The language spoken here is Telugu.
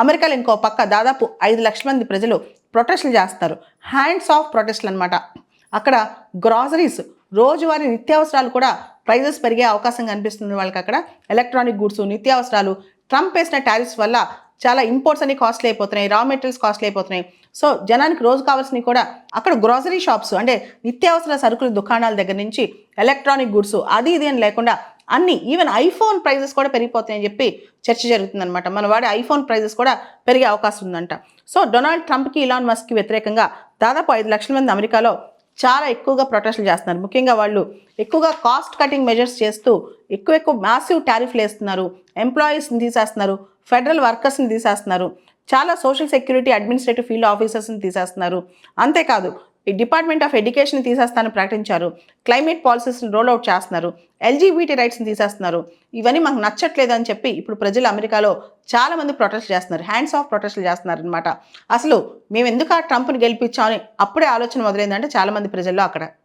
అమెరికాలో ఇంకో పక్క దాదాపు 5 లక్షల మంది ప్రజలు ప్రొటెస్టులు చేస్తున్నారు. హ్యాండ్స్ ఆఫ్ ప్రొటెస్టులు అనమాట. అక్కడ గ్రాసరీస్, రోజువారీ నిత్యావసరాలు కూడా ప్రైజెస్ పెరిగే అవకాశం కనిపిస్తుంది వాళ్ళకి. అక్కడ ఎలక్ట్రానిక్ గుడ్స్, నిత్యావసరాలు ట్రంప్ వేసిన టారిఫ్స్ వల్ల చాలా ఇంపోర్ట్స్ అన్ని కాస్ట్లీ అయిపోతున్నాయి, రా మెటీరియల్స్ కాస్ట్లీ అయిపోతున్నాయి. సో జనానికి రోజు కావాల్సినవి కూడా అక్కడ గ్రాసరీ షాప్స్ అంటే నిత్యావసర సరుకుల దుకాణాల దగ్గర నుంచి ఎలక్ట్రానిక్ గుడ్స్ అది ఇది అని లేకుండా అన్ని, ఈవెన్ ఐఫోన్ ప్రైజెస్ కూడా పెరిగిపోతాయని చెప్పి చర్చ జరుగుతుందన్నమాట. మన వాడే ఐఫోన్ ప్రైజెస్ కూడా పెరిగే అవకాశం ఉందంట. సో డొనాల్డ్ ట్రంప్కి, ఇలాన్ మస్క్కి వ్యతిరేకంగా దాదాపు 5 లక్షల మంది అమెరికాలో చాలా ఎక్కువగా ప్రొటెస్టులు చేస్తున్నారు. ముఖ్యంగా వాళ్ళు ఎక్కువగా కాస్ట్ కటింగ్ మెజర్స్ చేస్తూ ఎక్కువ మ్యాసివ్ టారిఫ్లు వేస్తున్నారు, ఎంప్లాయీస్ని తీసేస్తున్నారు, ఫెడరల్ వర్కర్స్ని తీసేస్తున్నారు, చాలా సోషల్ సెక్యూరిటీ అడ్మినిస్ట్రేటివ్ ఫీల్డ్ ఆఫీసర్స్ని తీసేస్తున్నారు. అంతేకాదు ఈ డిపార్ట్మెంట్ ఆఫ్ ఎడ్యుకేషన్ తీసేస్తానని ప్రకటించారు, క్లైమేట్ పాలసీస్ని రోల్అవుట్ చేస్తున్నారు, ఎల్జీబీటీ రైట్స్ని తీసేస్తున్నారు. ఇవన్నీ మాకు నచ్చట్లేదు అని చెప్పి ఇప్పుడు ప్రజలు అమెరికాలో చాలామంది ప్రొటెస్ట్ చేస్తున్నారు, హ్యాండ్స్ ఆఫ్ ప్రొటెస్టులు చేస్తున్నారు అనమాట. అసలు మేము ఎందుకు ఆ ట్రంప్ని గెలిపించామని అప్పుడే ఆలోచన మొదలైందంటే చాలామంది ప్రజల్లో అక్కడ.